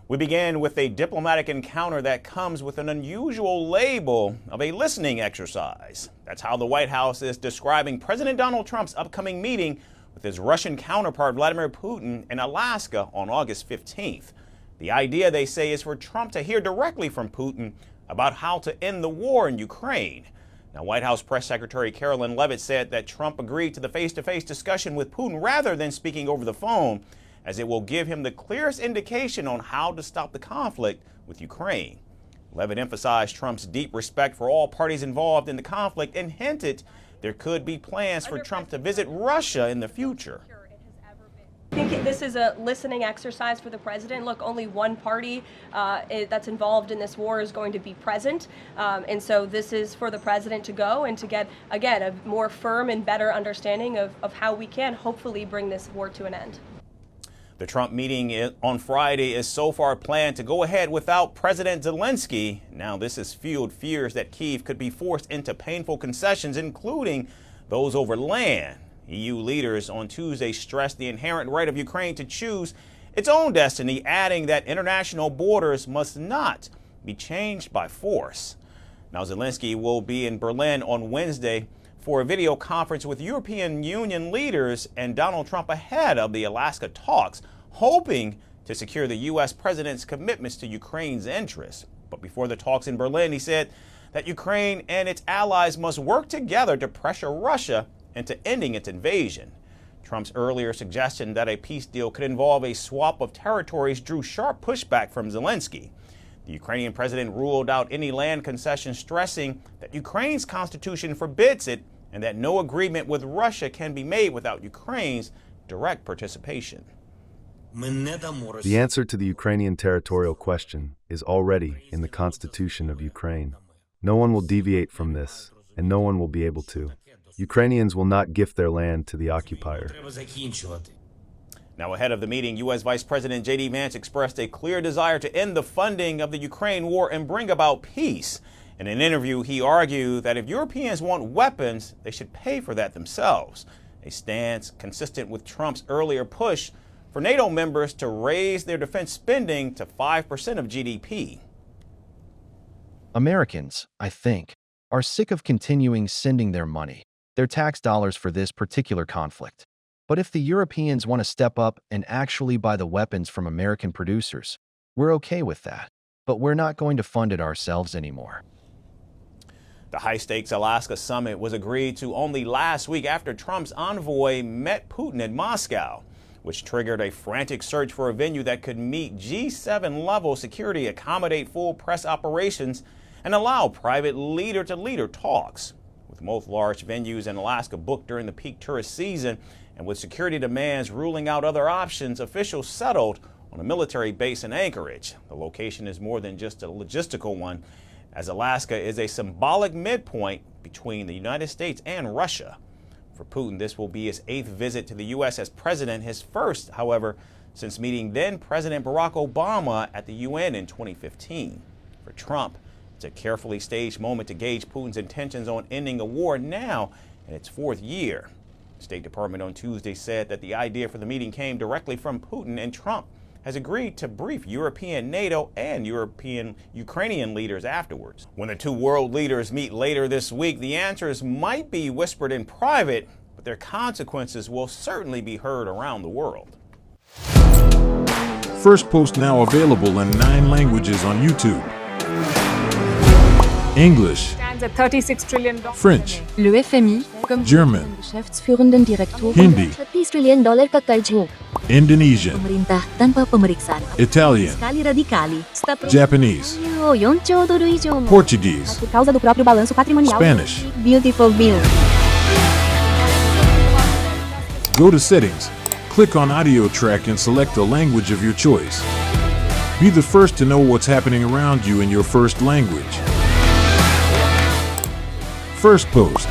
We begin with a diplomatic encounter that comes with an unusual label of a listening exercise. That's how the White House is describing President Donald Trump's upcoming meeting with his Russian counterpart Vladimir Putin in Alaska on August 15th. The idea, they say, is for Trump to hear directly from Putin about how to end the war in Ukraine. Now, White House Press Secretary Karoline Leavitt said that Trump agreed to the face-to-face discussion with Putin rather than speaking over the phone, as it will give him the clearest indication on how to stop the conflict with Ukraine. Leavitt emphasized Trump's deep respect for all parties involved in the conflict and hinted there could be plans for Trump to visit Russia in the future. I think this is a listening exercise for the president. Look, only one party that's involved in this war is going to be present. And so this is for the president to go and to get, again, a more firm and better understanding of how we can hopefully bring this war to an end. The Trump meeting on Friday is so far planned to go ahead without President Zelensky. Now, this has fueled fears that Kyiv could be forced into painful concessions, including those over land. EU leaders on Tuesday stressed the inherent right of Ukraine to choose its own destiny, adding that international borders must not be changed by force. Now, Zelensky will be in Berlin on Wednesday for a video conference with European Union leaders and Donald Trump ahead of the Alaska talks, hoping to secure the U.S. president's commitments to Ukraine's interests. But before the talks in Berlin, he said that Ukraine and its allies must work together to pressure Russia into ending its invasion. Trump's earlier suggestion that a peace deal could involve a swap of territories drew sharp pushback from Zelensky. The Ukrainian president ruled out any land concession, stressing that Ukraine's constitution forbids it and that no agreement with Russia can be made without Ukraine's direct participation. The answer to the Ukrainian territorial question is already in the Constitution of Ukraine. No one will deviate from this, and no one will be able to. Ukrainians will not gift their land to the occupier. Now, ahead of the meeting, U.S. Vice President J.D. Vance expressed a clear desire to end the funding of the Ukraine war and bring about peace. In an interview, he argued that if Europeans want weapons, they should pay for that themselves, a stance consistent with Trump's earlier push for NATO members to raise their defense spending to 5% of GDP. Americans, I think, are sick of continuing sending their money, their tax dollars for this particular conflict. But if the Europeans want to step up and actually buy the weapons from American producers, we're okay with that. But we're not going to fund it ourselves anymore. The high-stakes Alaska summit was agreed to only last week after Trump's envoy met Putin in Moscow, which triggered a frantic search for a venue that could meet G7-level security, accommodate full press operations, and allow private leader-to-leader talks. With most large venues in Alaska booked during the peak tourist season, and with security demands ruling out other options, officials settled on a military base in Anchorage. The location is more than just a logistical one, as Alaska is a symbolic midpoint between the United States and Russia. For Putin, this will be his 8th visit to the U.S. as president, his first, however, since meeting then-President Barack Obama at the UN in 2015. For Trump, it's a carefully staged moment to gauge Putin's intentions on ending a war now in its 4th year. The State Department on Tuesday said that the idea for the meeting came directly from Putin, and Trump has agreed to brief European, NATO, and Ukrainian leaders afterwards. When the two world leaders meet later this week, the answers might be whispered in private, but their consequences will certainly be heard around the world. Firstpost now available in 9 languages on YouTube. English, $36 trillion. French, Le FMI, comme German, Geschäftsführenden Direktor, Hindi, $30 trillion ka joke. Indonesian, Pemerintah tanpa pemeriksaan. Italian, Sekali radikali. Japanese, Portuguese, Por causa do próprio balanço patrimonial. Spanish. Beautiful bill. Go to Settings, click on Audio Track and select the language of your choice. Be the first to know what's happening around you in your first language. Firstpost.